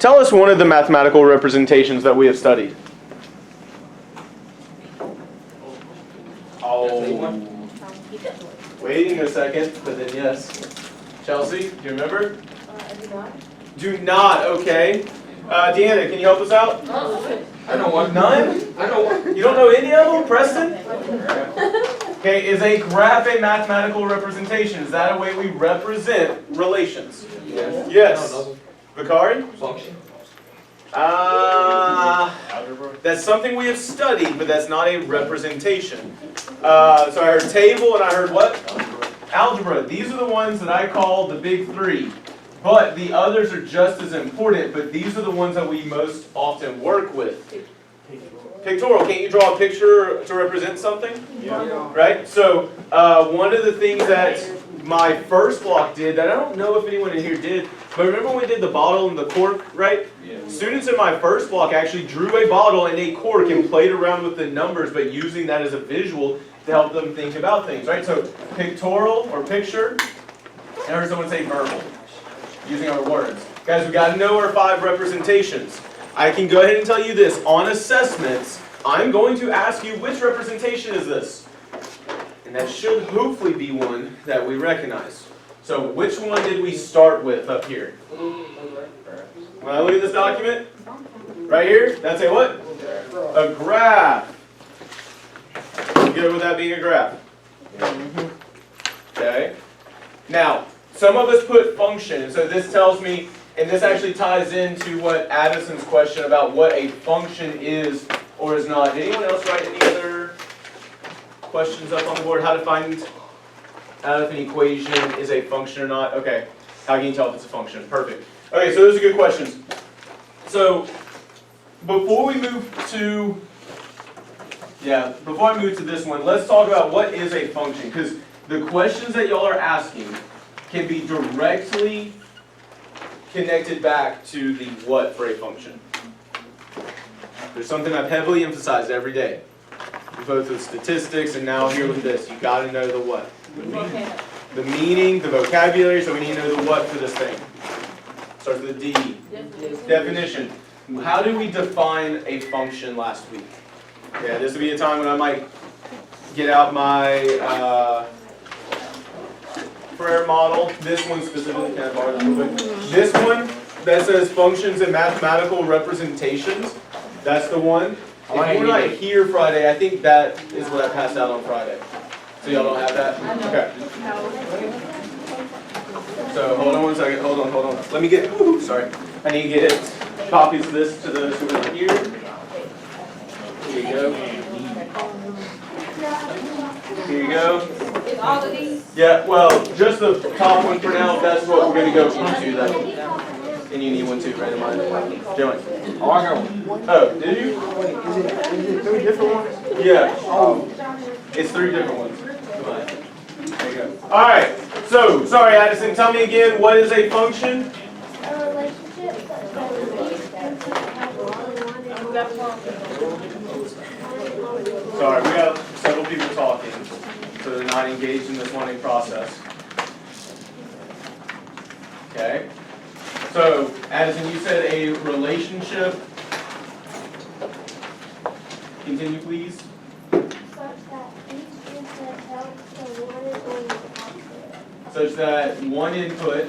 tell us one of the mathematical representations that we have studied. Oh, waiting a second, but then yes. Chelsea, do you remember? I do not. Do not, okay. Deanna, can you help us out? I don't want None? I don't want. You don't know any of them? Preston? Okay, is a graph a mathematical representation? Is that a way we represent relations? Yes. Yes. Vicari? Function. That's something we have studied, but that's not a representation. So I heard table and I heard what? Algebra. These are the ones that I call the big three. But the others are just as important, but these are the ones that we most often work with. Pictorial. Can't you draw a picture to represent something? Yeah. Right? So one of the things that my first block did, that I don't know if anyone in here did, but remember when we did the bottle and the cork, right? Yeah. Students in my first block actually drew a bottle and a cork and played around with the numbers, but using that as a visual to help them think about things, right? So pictorial or picture, and I heard someone say verbal, using our words. Guys, we got to know our 5 representations. I can go ahead and tell you this, on assessments, I'm going to ask you which representation is this? And that should hopefully be one that we recognize. So which one did we start with up here? When I look at this document, right here, that's a what? A graph. You good with that being a graph? Okay. Now, some of us put function, and so this tells me, and this actually ties into what Addison's question about what a function is or is not. Did anyone else write any other questions up on the board? How to find out if an equation is a function or not? Okay. How can you tell if it's a function? Perfect. Okay, so those are good questions. So, before we move to, before I move to this one, let's talk about what is a function, because the questions that y'all are asking can be directly connected back to the what for a function. There's something I've heavily emphasized every day, both with statistics and now here with this. You got to know the what. The meaning, the vocabulary, so we need to know the what for this thing. Starts with a D. Definition. How do we define a function last week? Yeah, this would be a time when I might get out my prayer model. This one specifically, can I borrow this real quick? This one that says functions and mathematical representations, that's the one. If you're not here Friday, I think that is what I passed out on Friday. So y'all don't have that? Okay. So hold on one second, hold on. Let me get, sorry. I need to get copies of this to those who are here. Here you go. Here you go. Is all of these? Yeah, well, just the top one for now, that's what we're going to go into though. And you need one too, right in mind. Joey. Oh, I got one. Oh, did you? Is it 3 different ones? Yeah. It's 3 different ones. There you go. Alright, so, sorry Addison, tell me again, what is a function? A relationship such that each input has only one and Sorry, we got several people talking, so they're not engaged in this learning process. Okay. So, Addison, you said a relationship. Continue, please. such that each input helps to one and only output. Such that one input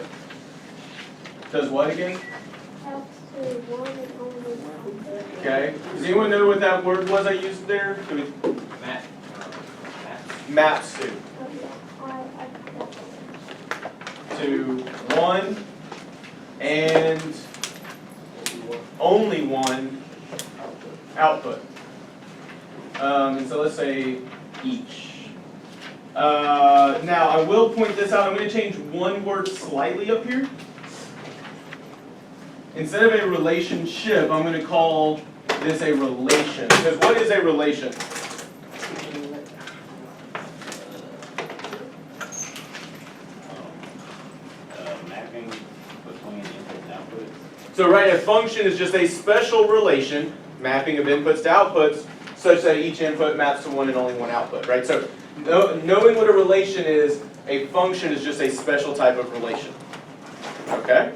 does what again? Helps to one and only output. Okay. Does anyone know what that word was I used there? Maps to. To one and only one output. And so let's say each. Now I will point this out. I'm going to change one word slightly up here. Instead of a relationship, I'm going to call this a relation. Because what is a relation? Mapping between input and output. So right, a function is just a special relation, mapping of inputs to outputs, such that each input maps to one and only one output, right? So knowing what a relation is, a function is just a special type of relation. Okay?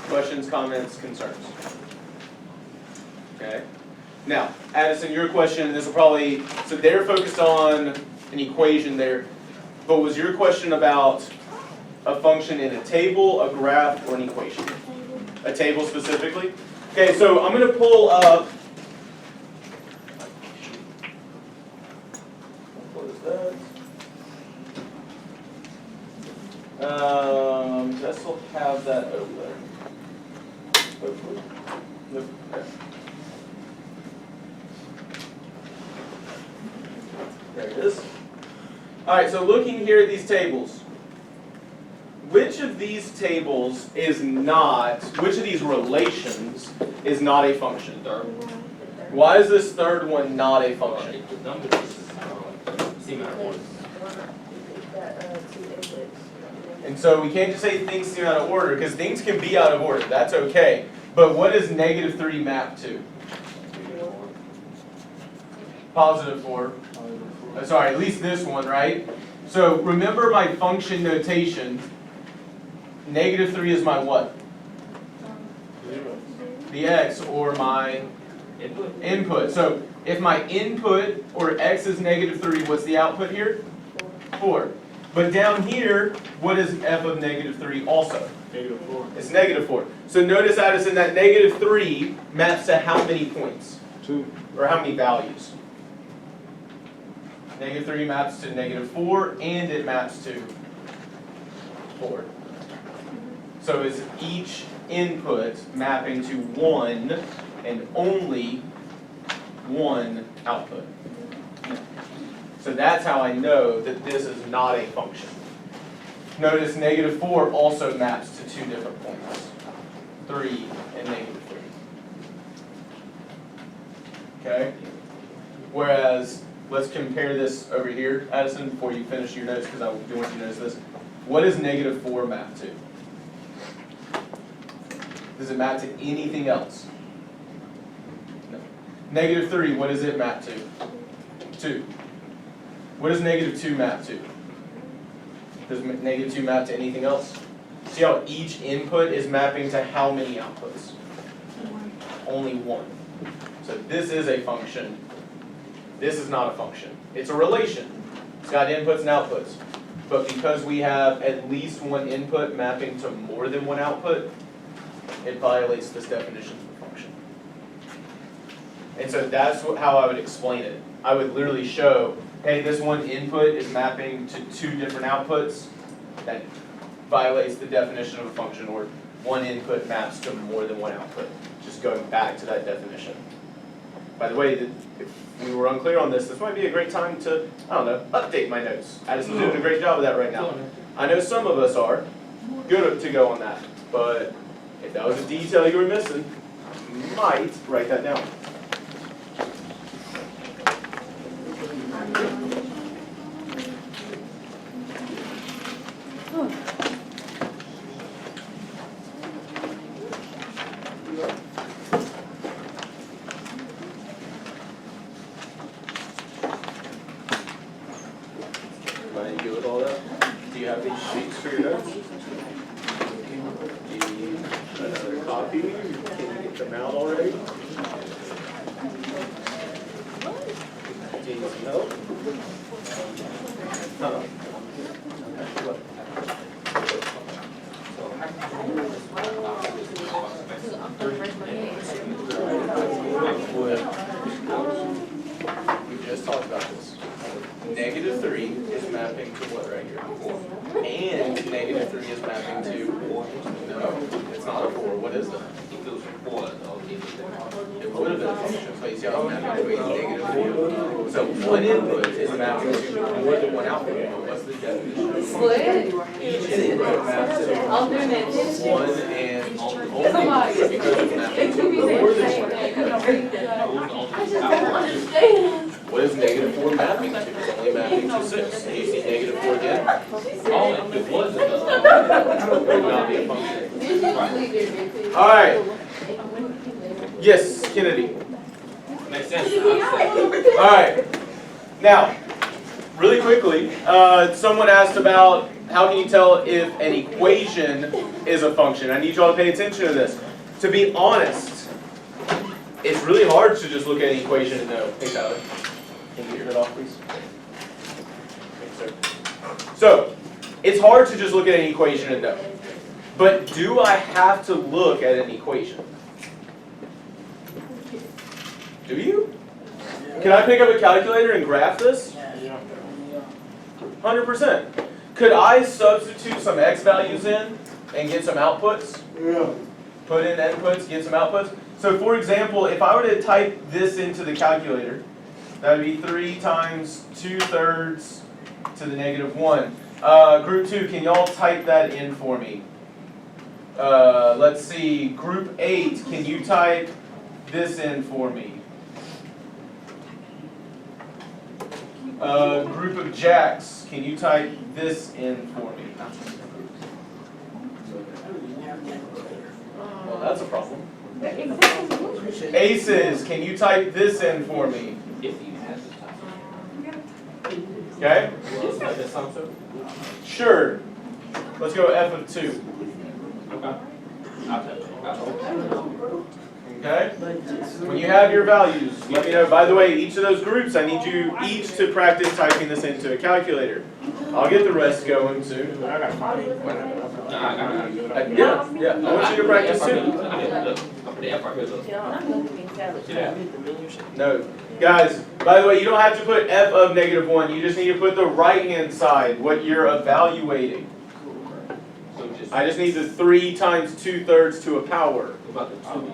Questions, comments, concerns? Okay. Now, Addison, your question, this will probably, so they're focused on an equation there, but was your question about a function in a table, a graph, or an equation? A table specifically? Okay, so I'm going to pull up, what is that? This will have that over there. Hopefully. Nope. Okay. There it is. All right, so looking here at these tables, which of these tables is not, which of these relations is not a function? Why is this third one not a function? The numbers seem out of order. And so we can't just say things seem out of order, because things can be out of order, that's okay. But what does negative 3 map to? Positive 4. Sorry, at least this one, right? So remember my function notation. Negative 3 is my what? The x, or my input. So if my input, or x is negative 3, what's the output here? 4. But down here, what is f of negative 3 also? Negative 4. It's negative 4. So notice, Addison, that negative 3 maps to how many points? 2. Or how many values? Negative 3 maps to negative 4, and it maps to 4. So is each input mapping to 1 and only 1 output? So that's how I know that this is not a function. Notice negative 4 also maps to 2 different points. 3 and negative 3. Okay? Whereas, let's compare this over here, Addison, before you finish your notes, because I do want you to notice this. What does negative 4 map to? Does it map to anything else? No. Negative 3, what does it map to? 2. What does negative 2 map to? Does negative 2 map to anything else? See how each input is mapping to how many outputs? Only 1. So this is a function. This is not a function. It's a relation. It's got inputs and outputs. But because we have at least one input mapping to more than one output, it violates this definition of a function. And so that's how I would explain it. I would literally show, hey, this one input is mapping to 2 different outputs. That violates the definition of a function, or one input maps to more than one output. Just going back to that definition. By the way, if we were unclear on this might be a great time to, I don't know, update my notes. Addison's doing a great job of that right now. I know some of us are good to go on that, but if that was a detail you were missing, you might write that down. Everybody good with all that? Do you have these sheets for your notes? Do you need another copy? Can you get them out already? Do you need some help? Huh? We just talked about this. Negative 3 is mapping to what right here? 4. And negative 3 is mapping to, no, it's not a 4. What is that? It would have been a function, but you see how it's mapping to a negative 4. So one input is mapping to more than one output. What's the definition of function? Each input maps to I'll do it. 1 and only because it's mapping to more than one output. I just don't understand. What is negative 4 mapping to? It's only mapping to 6. Do you see negative 4 again? All it was It would not be a function. All right. Yes, Kennedy. makes sense. All right. Now, really quickly, someone asked about how can you tell if an equation is a function? I need you all to pay attention to this. To be honest, it's really hard to just look at an equation and know. Hey Tyler, can you get your hood off, please? Thanks, sir. So, it's hard to just look at an equation and know. But do I have to look at an equation? Do you? Can I pick up a calculator and graph this? 100%. Could I substitute some x values in and get some outputs? Yeah. Put in inputs, get some outputs? So for example, if I were to type this into the calculator, that would be 3 times 2/3 to the -1. Group 2, can y'all type that in for me? Let's see, group 8, can you type this in for me? Group of jacks, can you type this in for me? Well, that's a problem. Aces, can you type this in for me? If you have the time. Okay? Just like that sound, sir? Sure. Let's go f of 2. Okay. I'll take it. Okay? When you have your values, let me know. By the way, each of those groups, I need you each to practice typing this into a calculator. I'll get the rest going soon. I got mine. Yeah, I want you to practice too. I put the F right here, look. Yeah. No. Guys, by the way, you don't have to put f of -1. You just need to put the right-hand side, what you're evaluating. So just, I just need the 3 times 2/3 to a power. about the two,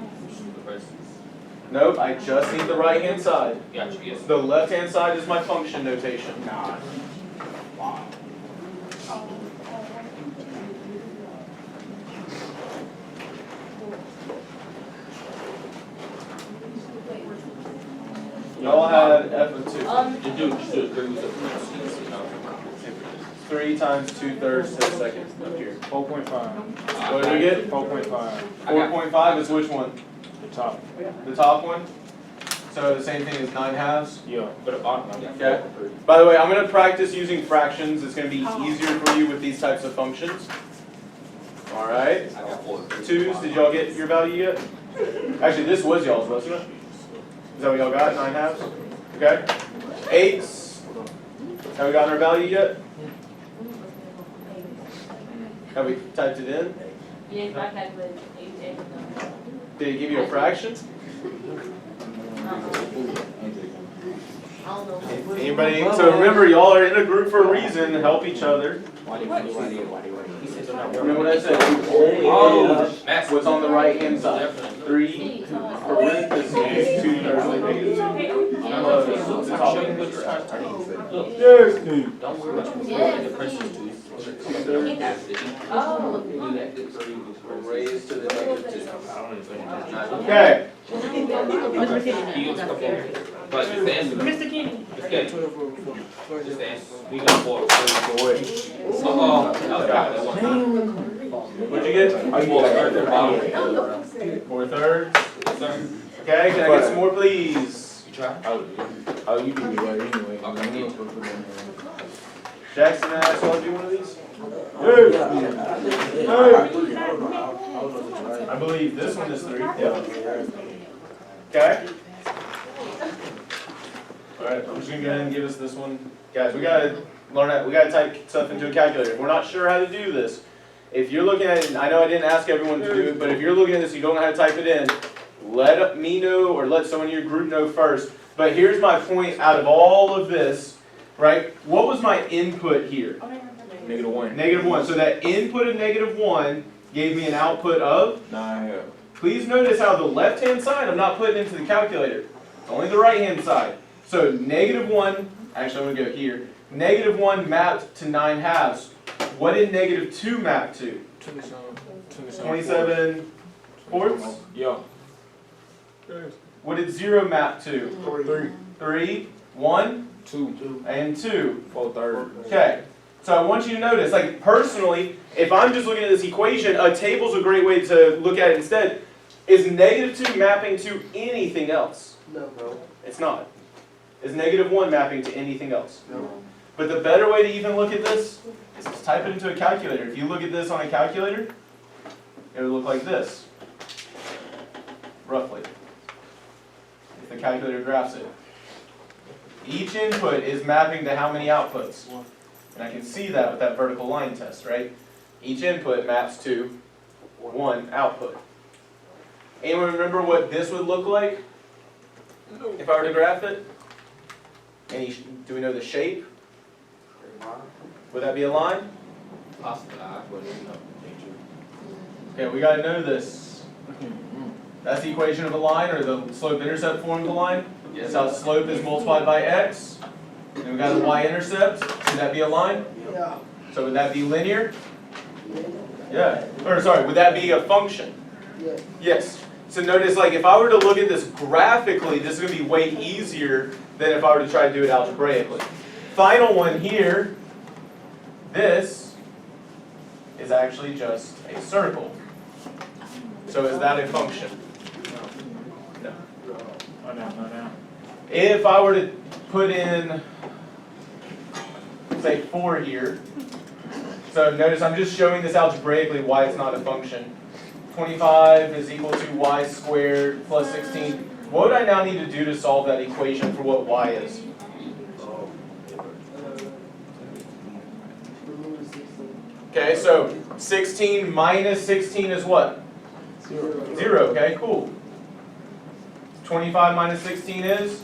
the rest. Nope, I just need the right-hand side. Got you, yes. The left-hand side is my function notation. Nah. Wow. Y'all had f of 2. Just do it, 3 with the parentheses, you know. 3 times 2/3 to the second up here. 4.5. What did we get? 4.5. 4.5 is which one? The top. The top one? So the same thing as 9/2? Yeah. But the bottom, Okay. By the way, I'm going to practice using fractions. It's going to be easier for you with these types of functions. Alright. I got 4. 2s, did y'all get your value yet? Actually, this was y'all's, wasn't it? Is that what y'all got? 9/2? Okay. 8s. Have we gotten our value yet? Have we typed it in? Yes, I calculated 8. Did it give you a fraction? I don't know. Anybody? So remember, y'all are in a group for a reason. Help each other. He said they're not Remember what I said? You only did what's on the right hand side. 3 parentheses 2/3 -2. The top one. Look, Yes. don't worry about the parentheses to it. Oh. Do that, the 3 was Raised to the -2. I don't even. Okay. You got a couple more. But just the answer. Mr. Kenny. Just the answer. We got 4. That one. What'd you get? 4/3 at the bottom. 4/3. Sir, Okay, can I get some more, please? you try? Oh, you did it right anyway. Okay. Jackson, asked y'all to do one of these? I believe this one is 3. Yep. Okay. Alright, I'm just gonna go ahead and give us this one. Guys, we gotta learn how, we gotta type stuff into a calculator. If we're not sure how to do this, if you're looking at it, and I know I didn't ask everyone to do it, but if you're looking at this and you don't know how to type it in, let me know or let someone in your group know first. But here's my point out of all of this, right? What was my input here? -1. -1. So that input of -1 gave me an output of? 9/2. Please notice how the left-hand side I'm not putting into the calculator. Only the right-hand side. So -1, actually I'm going to go here. -1 mapped to 9/2. What did -2 map to? 27 fourths? Yeah. What did 0 map to? 3, 1, 2. and 2. 4/3. Okay. So I want you to notice, like personally, if I'm just looking at this equation, a table's a great way to look at it instead. Is -2 mapping to anything else? No. It's not. Is -1 mapping to anything else? No. But the better way to even look at this is to type it into a calculator. If you look at this on a calculator, it would look like this, roughly, if the calculator graphs it. Each input is mapping to how many outputs? And I can see that with that vertical line test, right? Each input maps to one output. Anyone remember what this would look like if I were to graph it? Do we know the shape? Would that be a line? Okay, we gotta know this. That's the equation of a line, or the slope-intercept form of the line. That's how slope is multiplied by x. And we got a y-intercept. Would that be a line? Yeah. So would that be linear? Yeah. Or sorry, would that be a function? Yeah. Yes. So notice, like, if I were to look at this graphically, this is going to be way easier than if I were to try to do it algebraically. Final one here, this is actually just a circle. So is that a function? No. Oh, no. If I were to put in, say, 4 here, so notice I'm just showing this algebraically why it's not a function. 25 is equal to y squared plus 16. What would I now need to do to solve that equation for what y is? Okay, so 16 minus 16 is what? 0, okay, cool. 25 minus 16 is?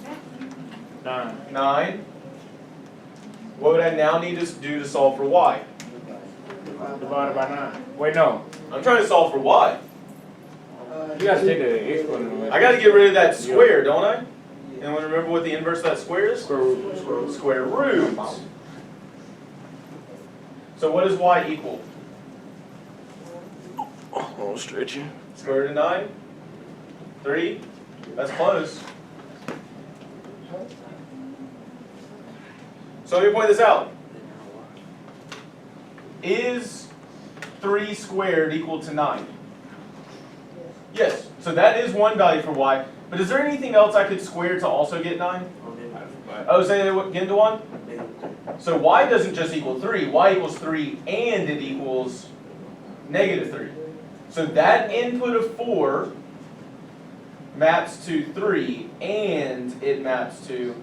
9. What would I now need to do to solve for y? Divided by 9. Wait, no. I'm trying to solve for y. You gotta take the exponent away. I gotta get rid of that square, don't I? And remember what the inverse of that square is? Square root. Square root. So what does y equal? I'll stretch you. Square root of 9? 3? That's close. So let me point this out. Is 3 squared equal to 9? Yes. So that is one value for y. But is there anything else I could square to also get 9? Oh, say that again to 1? So y doesn't just equal 3. Y equals 3 and it equals negative 3. So that input of 4 maps to 3 and it maps to,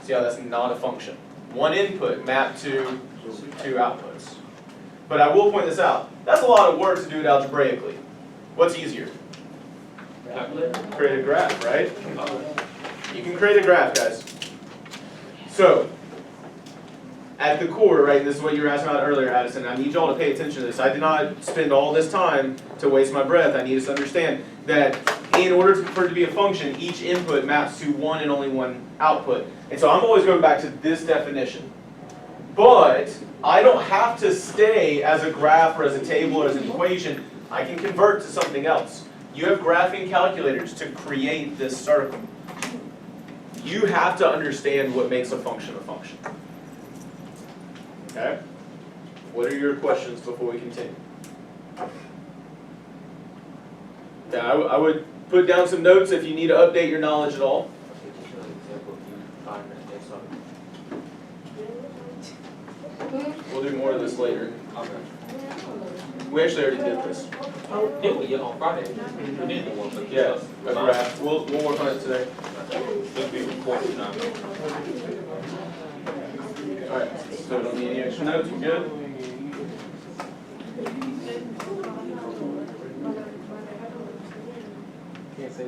see how that's not a function. One input mapped to 2 outputs. But I will point this out. That's a lot of work to do it algebraically. What's easier? Create a graph, right? You can create a graph, guys. So, at the core, right, this is what you were asking about earlier, Addison. I need y'all to pay attention to this. I did not spend all this time to waste my breath. I need us to understand that in order for it to be a function, each input maps to one and only one output. And so I'm always going back to this definition. But I don't have to stay as a graph or as a table or as an equation. I can convert to something else. You have graphing calculators to create this circle. You have to understand what makes a function a function. Okay? What are your questions before we continue? Yeah, I would put down some notes if you need to update your knowledge at all. We'll do more of this later. We actually already did this. Did we? Yeah, on Friday. We did the one, but Yeah, a graph. We'll work on it today. It'll be recorded now. Alright, so we don't need any extra notes, we're good? Can't say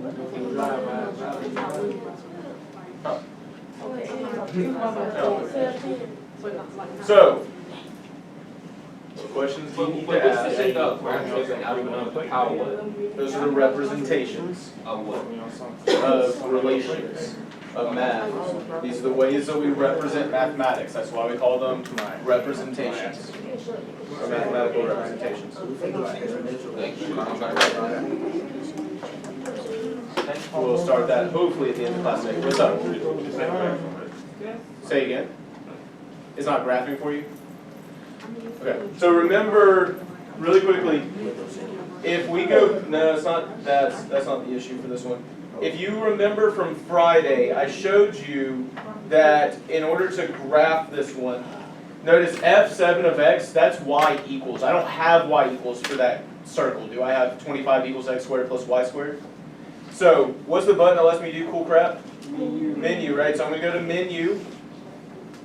So, what questions do you need to What's ask? this up? How Those are the representations of what? of relations, of math. These are the ways that we represent mathematics. That's why we call them representations, or mathematical representations. We'll start that hopefully at the end of class today. What's up? Say again. It's not graphing for you? Okay, so remember, really quickly, if we go, no, it's not, that's not the issue for this one. If you remember from Friday, I showed you that in order to graph this one, notice f7 of x, that's y equals. I don't have y equals for that circle. Do I have 25 equals x squared plus y squared? So what's the button that lets me do cool crap? Menu, right? So I'm going to go to menu,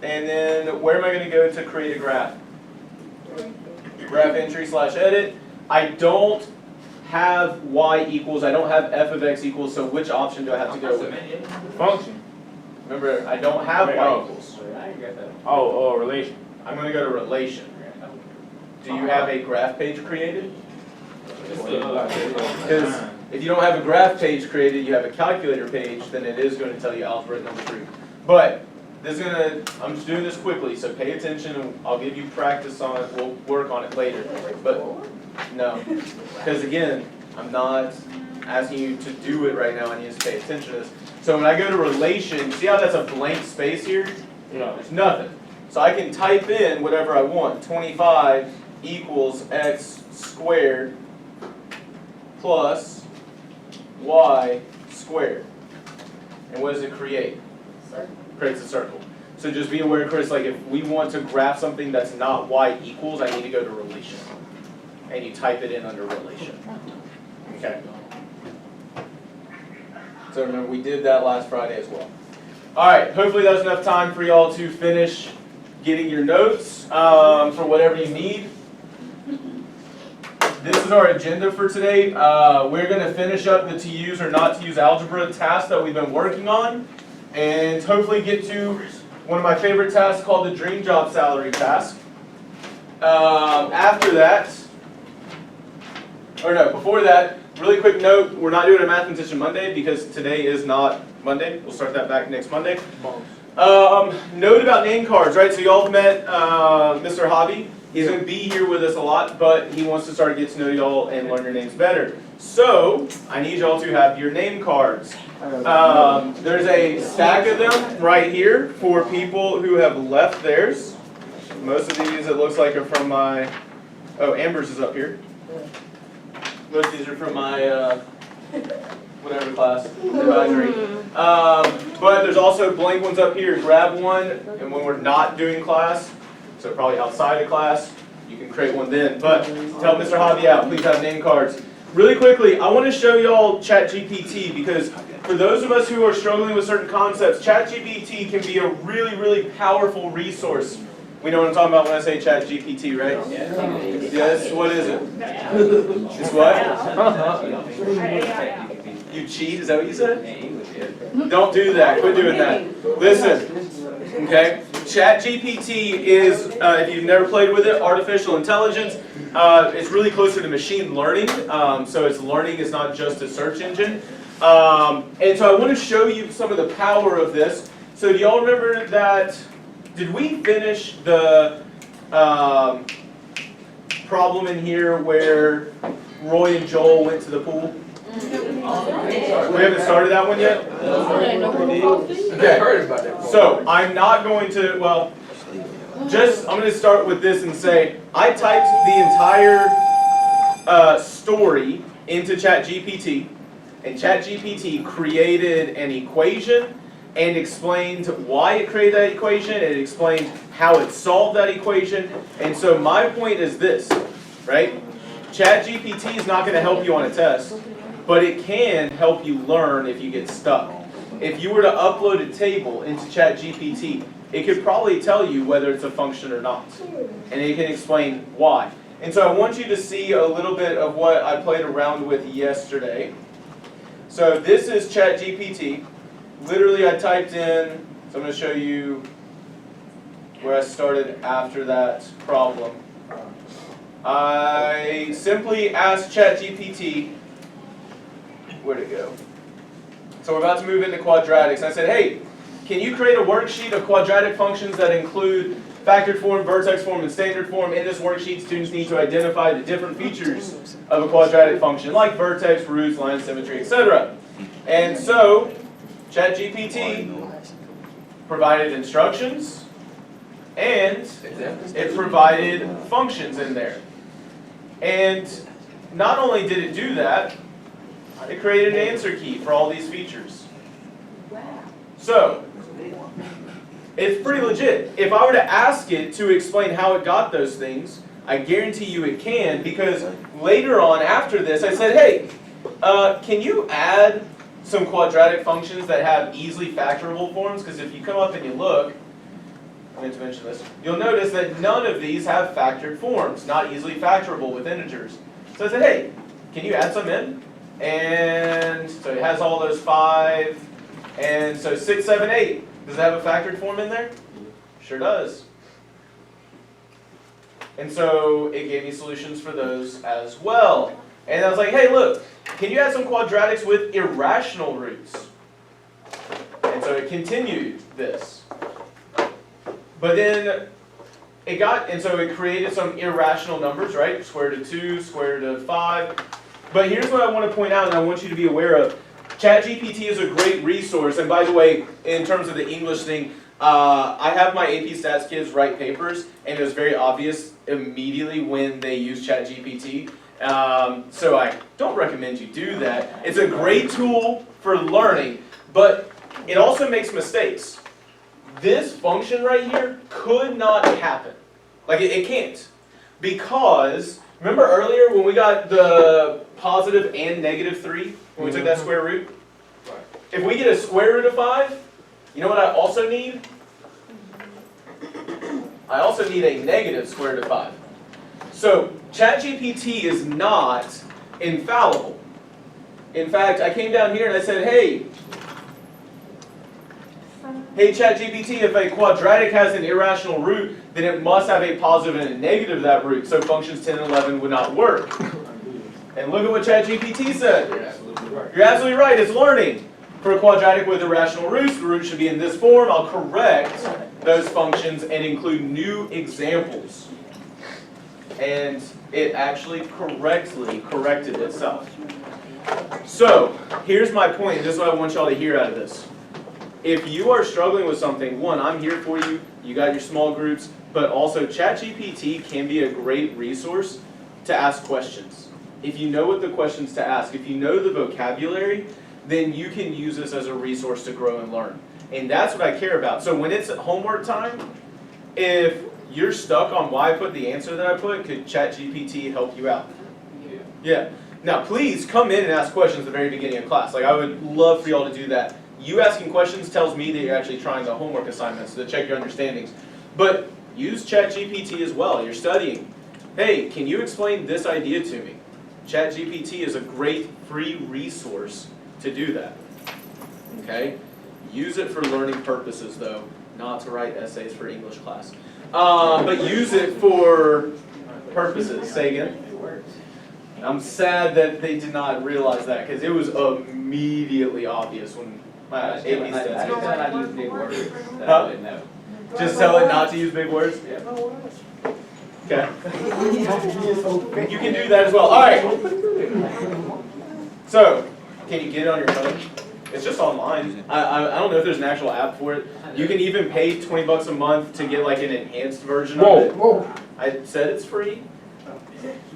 and then where am I going to go to create a graph? Graph entry / edit. I don't have y equals, I don't have f of x equals, so which option do I have to go with? Function. Remember, I don't have y equals. Oh, relation. I'm going to go to relation. Do you have a graph page created? Because if you don't have a graph page created, you have a calculator page, then it is going to tell you algebra number 3. But this is I'm just doing this quickly, so pay attention and I'll give you practice on it. We'll work on it later. But no, because again, I'm not asking you to do it right now. I need you to pay attention to this. So when I go to relation, see how that's a blank space here? Yeah. There's nothing. So I can type in whatever I want. 25 equals x squared plus y squared. And what does it create? Creates a circle. So just be aware, Chris, like if we want to graph something that's not y equals, I need to go to relation. And you type it in under relation. Okay. So remember, we did that last Friday as well. All right, hopefully that's enough time for y'all to finish getting your notes for whatever you need. This is our agenda for today. We're going to finish up the to use or not to use algebra task that we've been working on, and hopefully get to one of my favorite tasks called the dream job salary task. After that, or no, before that, really quick note, we're not doing a mathematician Monday because today is not Monday. We'll start that back next Monday. Note about name cards, right? So y'all have met Mr. Hobby. He's going to be here with us a lot, but he wants to start to get to know y'all and learn your names better. So I need y'all to have your name cards. There's a stack of them right here for people who have left theirs. Most of these, it looks like, are from my, oh, Amber's is up here. Most of these are from my, whatever class, advisory. But there's also blank ones up here. Grab one, and when we're not doing class, so probably outside of class, you can create one then. But tell Mr. Hobby out, please have name cards. Really quickly, I want to show y'all ChatGPT because for those of us who are struggling with certain concepts, ChatGPT can be a really, really powerful resource. We know what I'm talking about when I say ChatGPT, right? Yes, what is it? It's what? You cheat, is that what you said? Don't do that, quit doing that. Listen, okay? ChatGPT is, if you've never played with it, artificial intelligence. It's really closer to machine learning, so it's learning, it's not just a search engine. And so I want to show you some of the power of this. So do y'all remember that, did we finish the problem in here where Roy and Joel went to the pool? We haven't started that one yet? Okay, so I'm not going to, well, I'm going to start with this and say, I typed the entire story into ChatGPT, and ChatGPT created an equation and explained why it created that equation, and it explained how it solved that equation. And so my point is this, right? ChatGPT is not going to help you on a test, but it can help you learn if you get stuck. If you were to upload a table into ChatGPT, it could probably tell you whether it's a function or not, and it can explain why. And so I want you to see a little bit of what I played around with yesterday. So this is ChatGPT. Literally, I typed in, so I'm going to show you where I started after that problem. I simply asked ChatGPT, where'd it go? So we're about to move into quadratics. I said, hey, can you create a worksheet of quadratic functions that include factored form, vertex form, and standard form? In this worksheet, students need to identify the different features of a quadratic function, like vertex, roots, line symmetry, etc. And so ChatGPT provided instructions, and it provided functions in there. And not only did it do that, it created an answer key for all these features. So, it's pretty legit. If I were to ask it to explain how it got those things, I guarantee you it can, because later on after this I said, hey, can you add some quadratic functions that have easily factorable forms? Because if you come up and you look, I meant to mention this, you'll notice that none of these have factored forms, not easily factorable with integers. So I said, hey, can you add some in? And so it has all those 5, and so 6, 7, 8. Does it have a factored form in there? Sure does. And so it gave me solutions for those as well. And I was like, hey, look, can you add some quadratics with irrational roots? And so it continued this. But then it got, and so it created some irrational numbers, right? Square root of 2, square root of 5. But here's what I want to point out, and I want you to be aware of. ChatGPT is a great resource. And by the way, in terms of the English thing, I have my AP Stats kids write papers, and it was very obvious immediately when they use ChatGPT. So I don't recommend you do that. It's a great tool for learning, but it also makes mistakes. This function right here could not happen. Like it can't. Because, remember earlier when we got the positive and negative 3, when we took that square root? If we get a square root of 5, you know what I also need? I also need a negative square root of 5. So ChatGPT is not infallible. In fact, I came down here and I said, hey ChatGPT, if a quadratic has an irrational root, then it must have a positive and a negative of that root. So functions 10 and 11 would not work. And look at what ChatGPT said. You're absolutely right, it's learning. For a quadratic with irrational roots, the root should be in this form. I'll correct those functions and include new examples. And it actually correctly corrected itself. So, here's my point. This is what I want y'all to hear out of this. If you are struggling with something, one, I'm here for you. You got your small groups. But also, ChatGPT can be a great resource to ask questions. If you know what the questions to ask, if you know the vocabulary, then you can use this as a resource to grow and learn. And that's what I care about. So when it's homework time, if you're stuck on why I put the answer that I put, could ChatGPT help you out? Yeah. Now please come in and ask questions at the very beginning of class. Like I would love for y'all to do that. You asking questions tells me that you're actually trying the homework assignments to check your understandings. But use ChatGPT as well. You're studying. Hey, can you explain this idea to me? ChatGPT is a great free resource to do that. Okay? Use it for learning purposes though, not to write essays for English class. But use it for purposes. Say again? I'm sad that they did not realize that because it was immediately obvious when my AP stats. I use big words that Huh? I wouldn't know. Just tell it not to use big words? Yeah. Okay. You can do that as well. Alright. So, can you get it on your phone? It's just online. I don't know if there's an actual app for it. You can even pay $20 a month to get like an enhanced version of it. Whoa. I said it's free,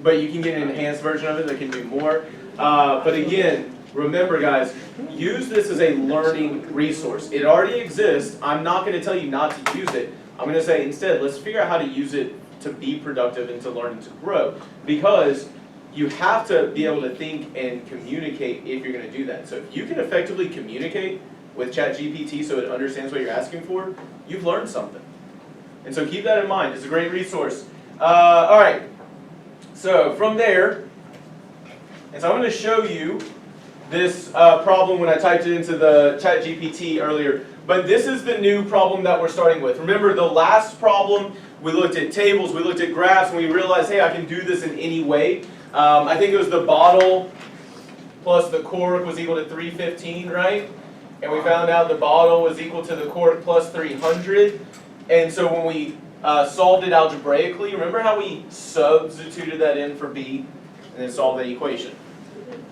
but you can get an enhanced version of it that can do more. But again, remember guys, use this as a learning resource. It already exists. I'm not going to tell you not to use it. I'm going to say instead, let's figure out how to use it to be productive and to learn and to grow. Because you have to be able to think and communicate if you're going to do that. So if you can effectively communicate with ChatGPT so it understands what you're asking for, you've learned something. And so keep that in mind. It's a great resource. All right. So from there, and so I'm going to show you this problem when I typed it into the ChatGPT earlier. But this is the new problem that we're starting with. Remember the last problem, we looked at tables, we looked at graphs, and we realized, hey, I can do this in any way. I think it was the bottle plus the cork was equal to 315, right? And we found out the bottle was equal to the cork plus 300. And so when we solved it algebraically, remember how we substituted that in for b and then solved the equation?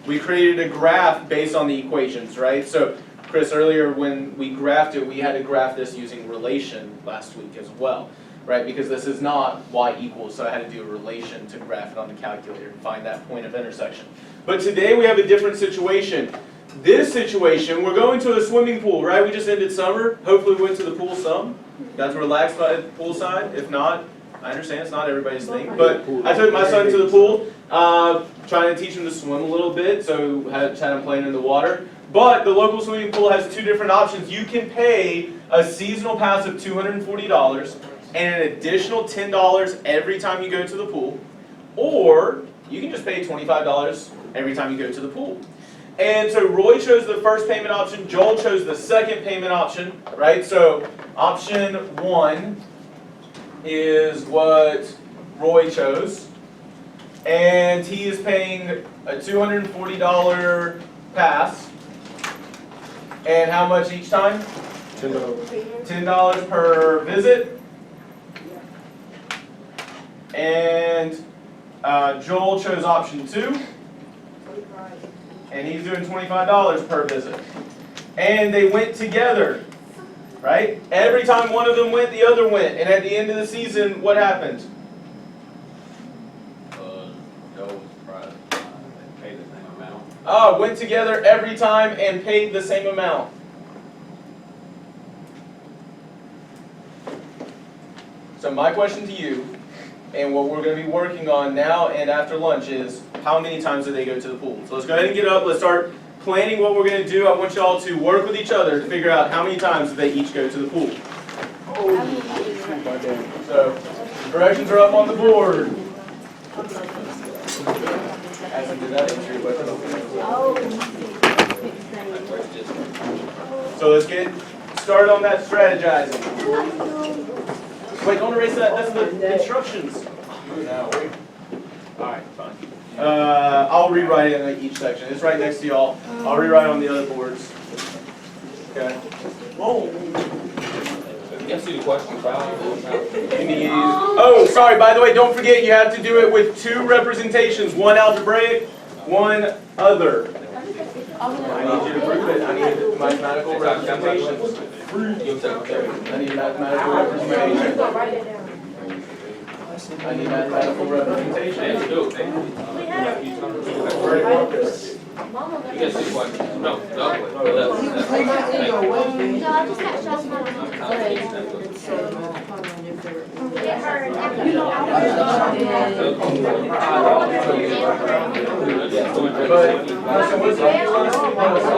We created a graph based on the equations, right? So Chris, earlier when we graphed it, we had to graph this using relation last week as well, right? Because this is not y equals, so I had to do a relation to graph it on the calculator and find that point of intersection. But today we have a different situation. This situation, we're going to a swimming pool, right? We just ended summer. Hopefully we went to the pool some. Got to relax by the poolside. If not, I understand it's not everybody's thing. But I took my son to the pool, trying to teach him to swim a little bit, so had him playing in the water. But the local swimming pool has two different options. You can pay a seasonal pass of $240 and an additional $10 every time you go to the pool. Or you can just pay $25 every time you go to the pool. And so Roy chose the first payment option, Joel chose the second payment option, right? So option 1 is what Roy chose. And he is paying a $240 pass. And how much each time? $10 per visit. And Joel chose option 2. And he's doing $25 per visit. And they went together, right? Every time one of them went, the other went. And at the end of the season, what happened? Joe was paid the same amount. Went together every time and paid the same amount. So my question to you, and what we're going to be working on now and after lunch is, how many times do they go to the pool? So let's go ahead and get up. Let's start planning what we're going to do. I want you all to work with each other to figure out how many times do they each go to the pool. So directions are up on the board. As I did that, answer your question. So let's get started on that strategizing. Wait, don't erase that. That's the instructions. No, wait. Alright, fine. I'll rewrite it in each section. It's right next to y'all. I'll rewrite on the other boards. Okay. Whoa. You can see the question about. You need. Oh, sorry. By the way, don't forget you have to do it with 2 representations. One algebraic, one other. I need you to prove it. I need mathematical representations. I need mathematical representations. I need mathematical representation. You can see the question. No,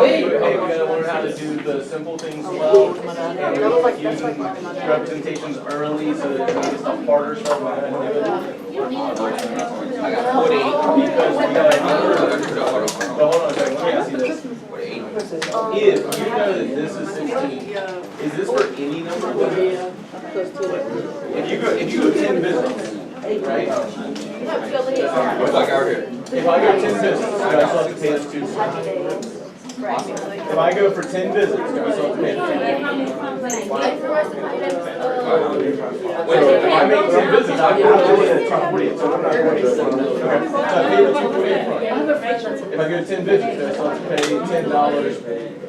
Hey, we gotta learn how to do the simple things well, and using representations early so that it's the harder stuff. I got 48. Because we gotta hold on a second, let me ask you this. If you know that this is 16, is this for any number of visits? If you go 10 visits, right? What's like out here? If I go 10 visits, do I still have to pay us 2? If I go for 10 visits, do I still have to pay us 2? If I make 10 visits, I have to pay the 240, so I'm not 40. So I pay the 240 up front. If I go 10 visits, do I still have to pay $10,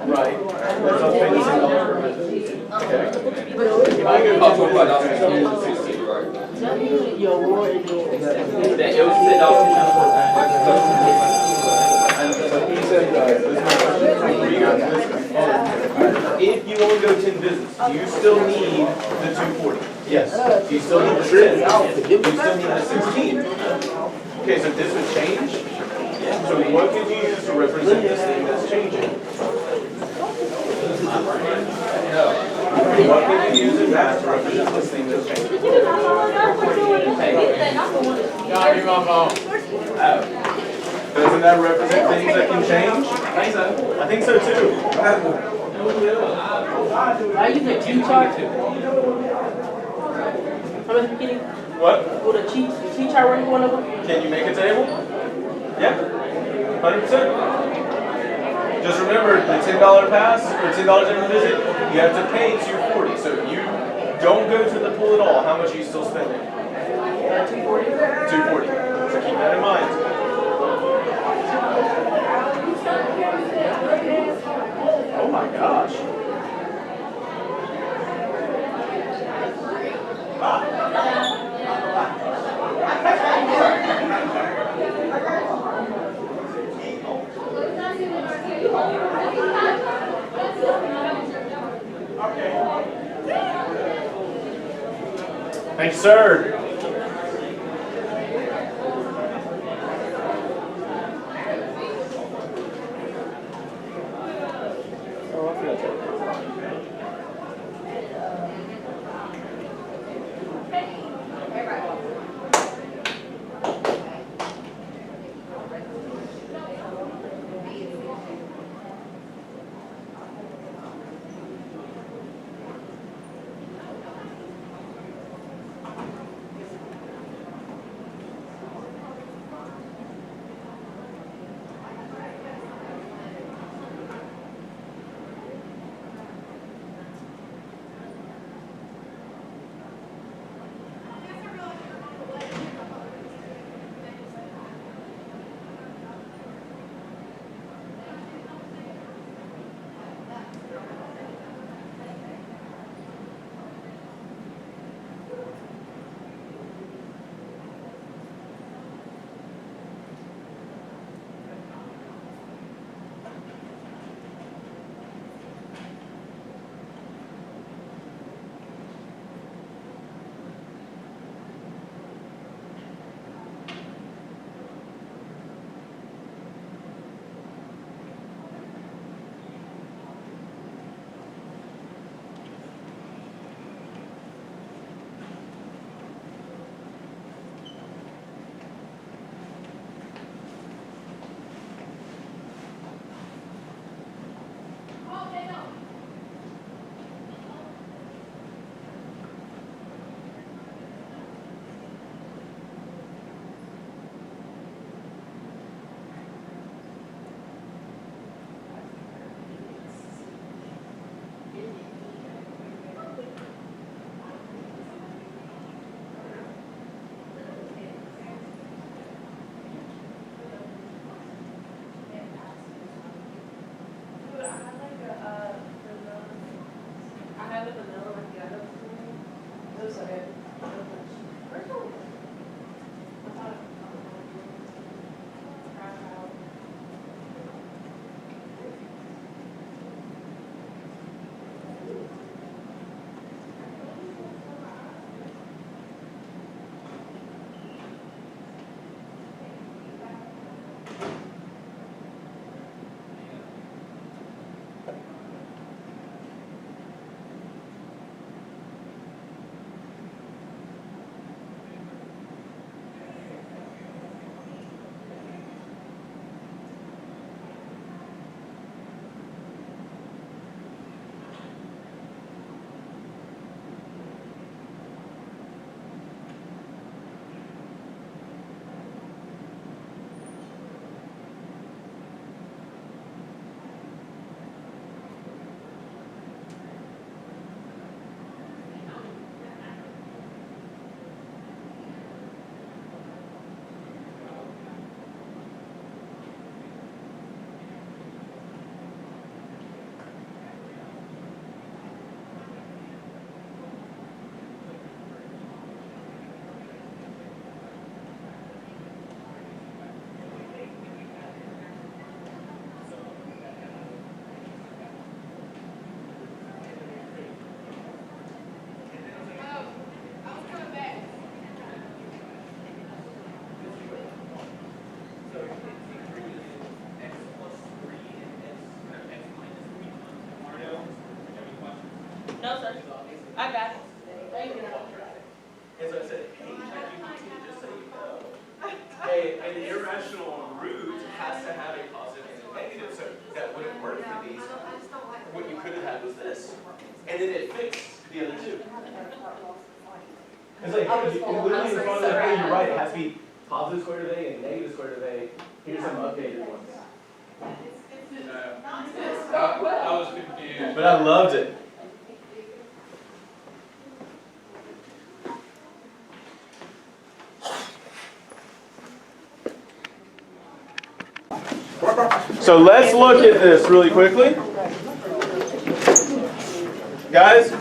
right? I still have to pay the $10 per visit. Okay. If I go Oh, $25 is 16, right? It was if you only go 10 visits, do you still need the 240? Yes. Do you still need the 10? Do you still need the 16? Okay, so this would change. So what could you use to represent this thing that's changing? What can you use in math to represent this thing that's changing? Doesn't that represent things that can change? I think so too. I use a cheat chart. How much beginning? What? Would a cheat chart work one of them? Can you make a table? Yeah, 100%. Just remember the $10 pass or $10 every visit, you have to pay $240. So if you don't go to the pool at all, how much are you still spending? $240. $240. So keep that in mind. Oh my gosh. Thanks, sir. No, sir. I got it. Thank you. As I said, hey, ChatGPT, just so you know, an irrational root has to have a positive and a negative, so that wouldn't work for these. What you could have had was this, and then it fixed the other two. It's like, hey, literally in front of the, hey, you're right, it has to be positive square root of A and negative square root of A. Here's some updated ones. I was confused. But I loved it. So let's look at this really quickly. Guys,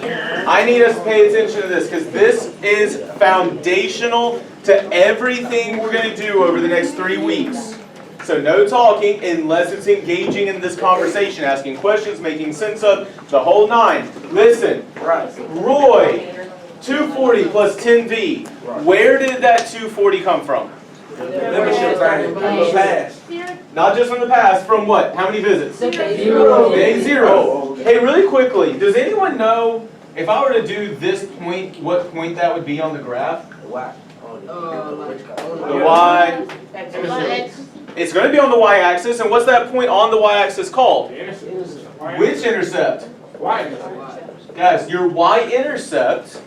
I need us to pay attention to this because this is foundational to everything we're going to do over the next 3 weeks. So no talking unless it's engaging in this conversation, asking questions, making sense of the whole nine. Listen, Roy, 240 plus 10V. Where did that 240 come from? Membership thing, pass. Not just from the past, from what? How many visits? Zero. Day 0. Hey, really quickly, does anyone know if I were to do this point, what point that would be on the graph? Why? The Y. It's going to be on the Y-axis, and what's that point on the Y-axis called? Which intercept? Guys, your Y-intercept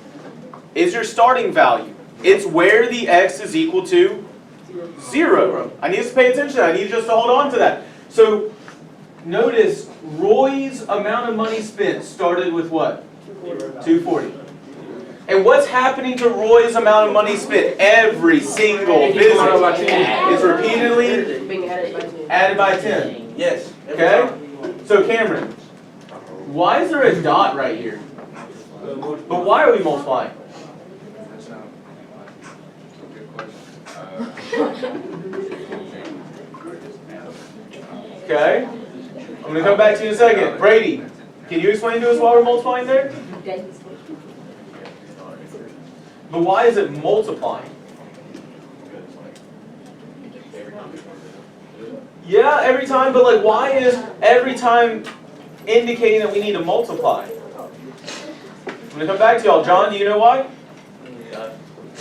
is your starting value. It's where the X is equal to 0. I need us to pay attention. I need just to hold on to that. So, notice Roy's amount of money spent started with what? 240. And what's happening to Roy's amount of money spent every single visit? It's repeatedly Being added added by 10. Yes. Okay? So Cameron, why is there a dot right here? But why are we multiplying? That's not a good question. Okay? I'm going to come back to you in a second. Brady, can you explain to us why we're multiplying there? But why is it multiplying? Yeah, every time, but like why is every time indicating that we need to multiply? I'm going to come back to y'all. John, do you know why?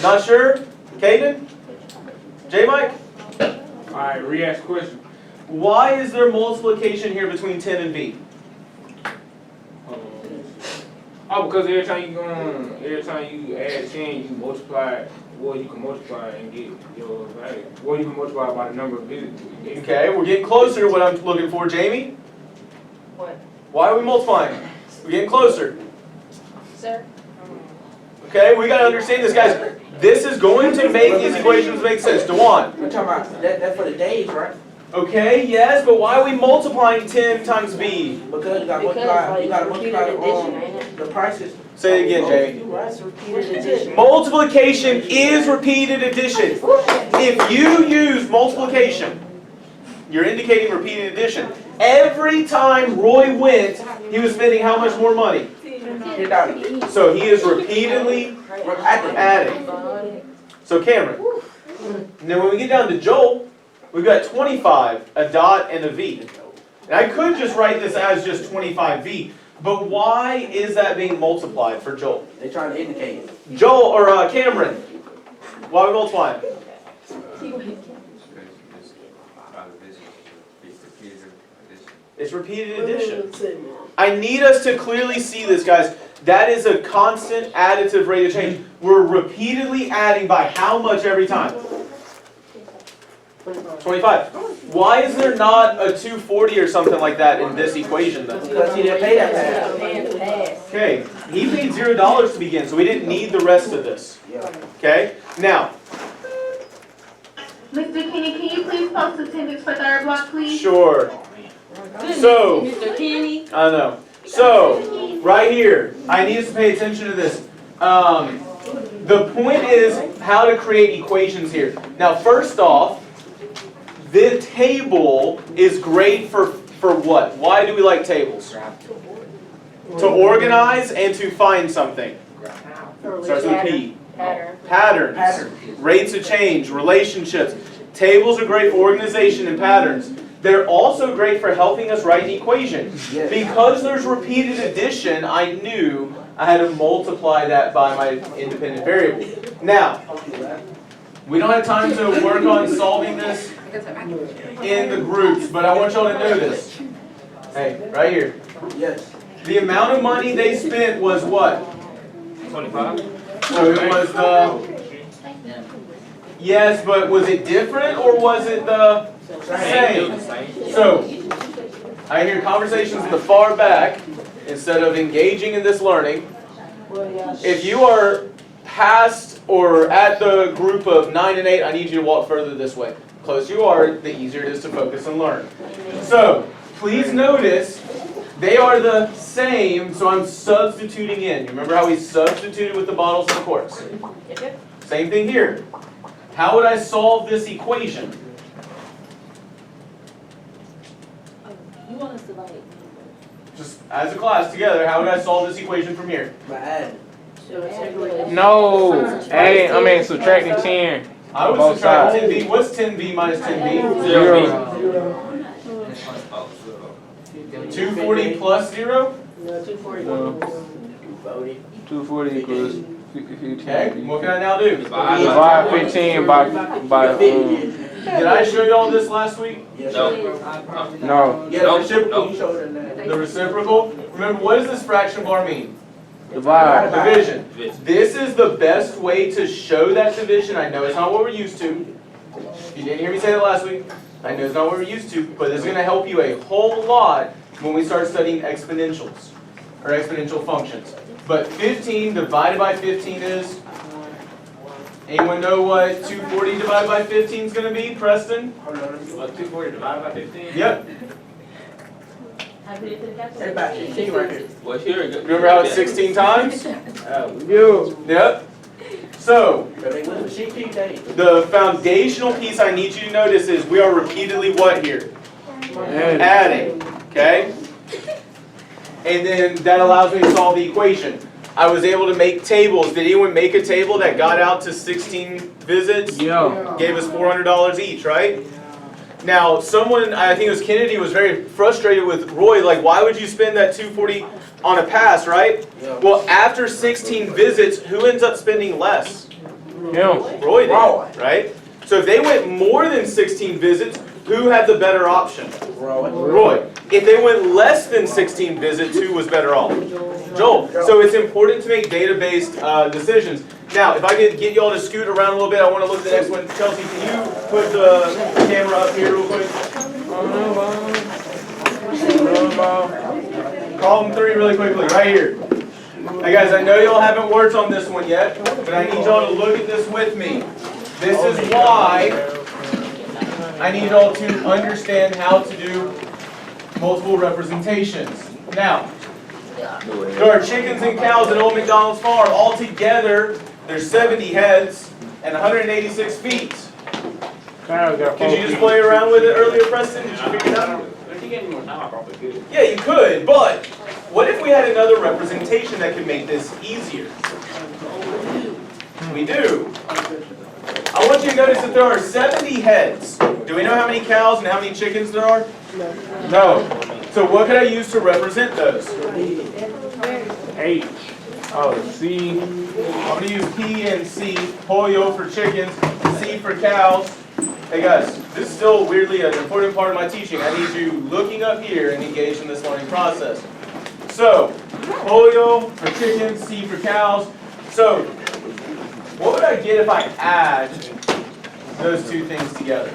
Not sure? Caden? J-Mike? Alright, re-ask the question. Why is there multiplication here between 10 and B? Oh, because every time you add 10, you multiply, well, you can multiply and get your value. Well, you can multiply by the number of visits. Okay, we're getting closer to what I'm looking for. Jamie? What? Why are we multiplying? We're getting closer. Sir? Okay, we got to understand this, guys. This is going to make these equations make sense. Dewan. We're talking about, that's for the days, right? Okay, yes, but why are we multiplying 10 times B? Because you gotta multiply the prices. Say it again, Jamie. That's repeated addition. Multiplication is repeated addition. If you use multiplication, you're indicating repeated addition. Every time Roy went, he was spending how much more money? $10. So he is repeatedly adding. So Cameron. And then when we get down to Joel, we've got 25, a dot, and a V. And I could just write this as just 25V, but why is that being multiplied for Joel? They're trying to indicate. Joel, or Cameron, why are we multiplying? It's repeated addition. I need us to clearly see this, guys. That is a constant additive rate of change. We're repeatedly adding by how much every time? 25. Why is there not a 240 or something like that in this equation then? Because he didn't pay that pass. Okay, he paid $0 to begin, so we didn't need the rest of this. Okay, now, Mr. Kenny, can you please post attendance for third block, please? sure. So, Mr. Kenny? I know. So, right here, I need us to pay attention to this. The point is how to create equations here. Now, first off, the table is great for what? Why do we like tables? To organize and to find something. Starts with P. Patterns. Rates of change, relationships. Tables are great for organization and patterns. They're also great for helping us write an equation. Because there's repeated addition, I knew I had to multiply that by my independent variable. Now, we don't have time to work on solving this in the groups, but I want y'all to know this. Hey, right here. Yes. The amount of money they spent was what? 25? So it was the... Yes, but was it different or was it the same? So, I hear conversations in the far back instead of engaging in this learning. If you are past or at the group of 9 and 8, I need you to walk further this way. The closer you are, the easier it is to focus and learn. So, please notice they are the same, so I'm substituting in. You remember how we substituted with the bottles and the corks? Same thing here. How would I solve this equation? You want us to like... Just as a class together, how would I solve this equation from here? By adding. No, adding, I mean subtracting 10. I would Both subtract sides. 10b. What's 10b minus 10b? 0. 240 plus 0? No, 240. No. 240 equals Okay, 15. what can I now do? Divide 15 by Did I show you all this last week? no. Yeah, the reciprocal, you showed her that. The reciprocal? Remember, what does this fraction bar mean? Divide. Division. This is the best way to show that division. I know it's not what we're used to. You didn't hear me say that last week. I know it's not what we're used to, but it's going to help you a whole lot when we start studying exponentials or exponential functions. But 15 divided by 15 is, anyone know what 240 divided by 15 is going to be, Preston? Hold on, let me- 240 divided by 15? Yep. I put it to the That's calculator. about 15 right here. Well, here it goes. Remember how it's 16 times? You. Yep. So, So they went with 16 days. the foundational piece I need you to notice is we are repeatedly what here? Adding, okay? And then that allows me to solve the equation. I was able to make tables. Did anyone make a table that got out to 16 visits? Yeah. Gave us $400 each, right? Now, someone, I think it was Kennedy, was very frustrated with Roy, like, why would you spend that $240 on a pass, right? Yeah. Well, after 16 visits, who ends up spending less? Him. Roy did, right? So if they went more than 16 visits, who had the better option? Roy. If they went less than 16 visits, who was better off? Joel. So it's important to make data-based decisions. Now, if I could get y'all to scoot around a little bit, I want to look at the next one. Chelsea, can you put the camera up here real quick? Problem 3 really quickly, right here. Now guys, I know y'all haven't worked on this one yet, but I need y'all to look at this with me. This is why I need y'all to understand how to do multiple representations. Now, there are chickens and cows at Old McDonald's Farm. All together, there's 70 heads and 186 feet. Could you just play around with it earlier, Preston? Did you figure it out? If you get any more time, I probably could. Yeah, you could, but what if we had another representation that could make this easier? We do. I want you to notice that there are 70 heads. Do we know how many cows and how many chickens there are? No. So what could I use to represent those? H. Oh, C. I'm going to use P and C. Pollo for chickens, C for cows. Hey guys, this is still weirdly an important part of my teaching. I need you looking up here and engaged in this learning process. So, pollo for chickens, C for cows. So, what would I get if I add those two things together?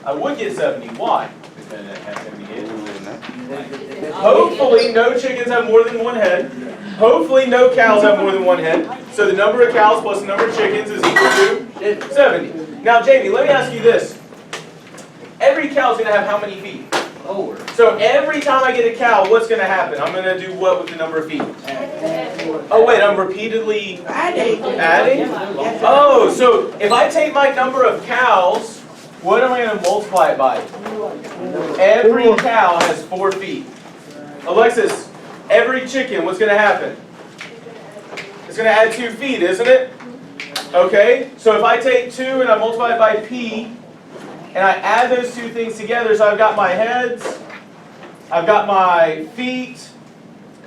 I would get 70. Why? Hopefully no chickens have more than one head. Hopefully no cows have more than one head. So the number of cows plus the number of chickens is equal to 70. Now Jamie, let me ask you this. Every cow is going to have how many feet? So every time I get a cow, what's going to happen? I'm going to do what with the number of feet? Oh wait, I'm repeatedly adding? Oh, so if I take my number of cows, what am I going to multiply it by? Every cow has 4 feet. Alexis, every chicken, what's going to happen? It's going to add 2 feet, isn't it? Okay, so if I take 2 and I multiply it by P, and I add those two things together, so I've got my heads, I've got my feet.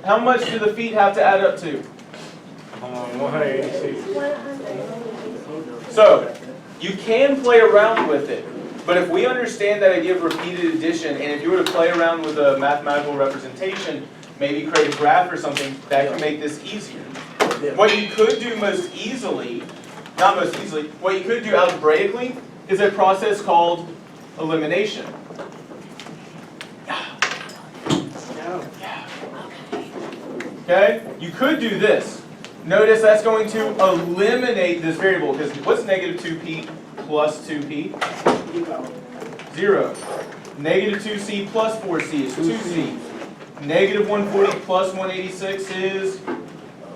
How much do the feet have to add up to? 186. So, you can play around with it, but if we understand that idea of repeated addition, and if you were to play around with a mathematical representation, maybe create a graph or something, that can make this easier. What you could do most easily, not most easily, what you could do algebraically is a process called elimination. Okay? You could do this. Notice that's going to eliminate this variable, because what's negative 2p plus 2p? 0. Negative 2c plus 4c is 2c. Negative 140 plus 186 is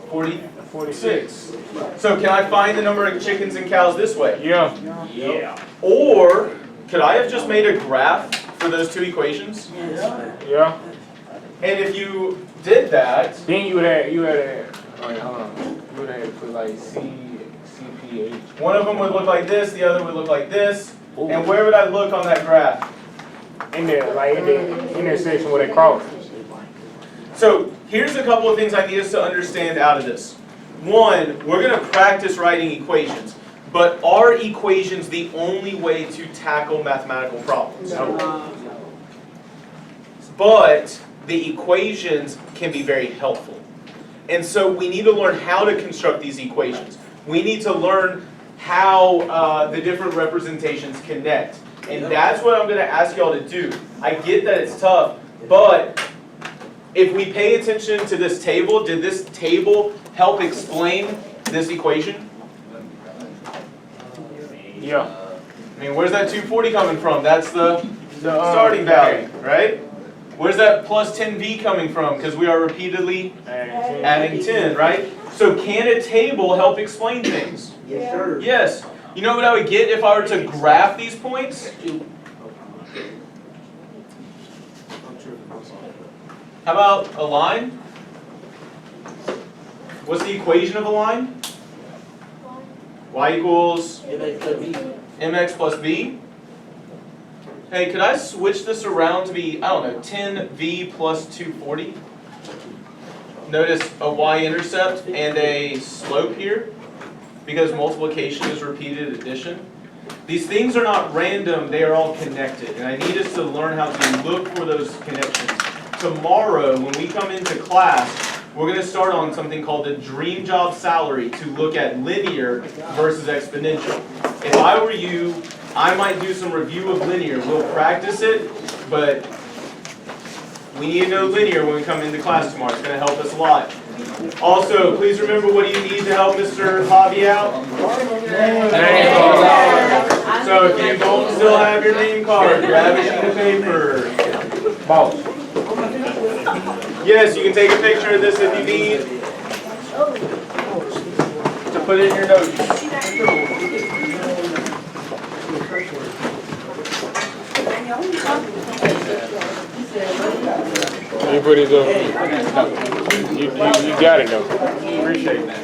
46. So can I find the number of chickens and cows this way? Yeah. Or could I have just made a graph for those two equations? Yeah. And if you did that, Then you would have, wait, hold on. You would have put like CPH. one of them would look like this, the other would look like this. And where would I look on that graph? In there, like in the intersection where they cross. So here's a couple of things I need us to understand out of this. One, we're going to practice writing equations. But are equations the only way to tackle mathematical problems? No. But the equations can be very helpful. And so we need to learn how to construct these equations. We need to learn how the different representations connect. And that's what I'm going to ask y'all to do. I get that it's tough, but if we pay attention to this table, did this table help explain this equation? Yeah. I mean, where's that 240 coming from? That's the starting value, right? Where's that plus 10v coming from? Because we are repeatedly adding 10, right? So can a table help explain things? Yes, sir. Yes. You know what I would get if I were to graph these points? How about a line? What's the equation of a line? Y equals mx plus b. Hey, could I switch this around to be, I don't know, 10v plus 240? Notice a y-intercept and a slope here, because multiplication is repeated addition. These things are not random, they are all connected, and I need us to learn how to look for those connections. Tomorrow, when we come into class, we're going to start on something called the dream job salary to look at linear versus exponential. If I were you, I might do some review of linear. We'll practice it, but we need to know linear when we come into class tomorrow. It's going to help us a lot. Also, please remember, what do you need to help Mr. Hobby out? Name card. So if you don't still have your name card, grab a sheet of paper. Boss. Yes, you can take a picture of this if you need to put it in your notes. You put it up. You got it though. Appreciate that.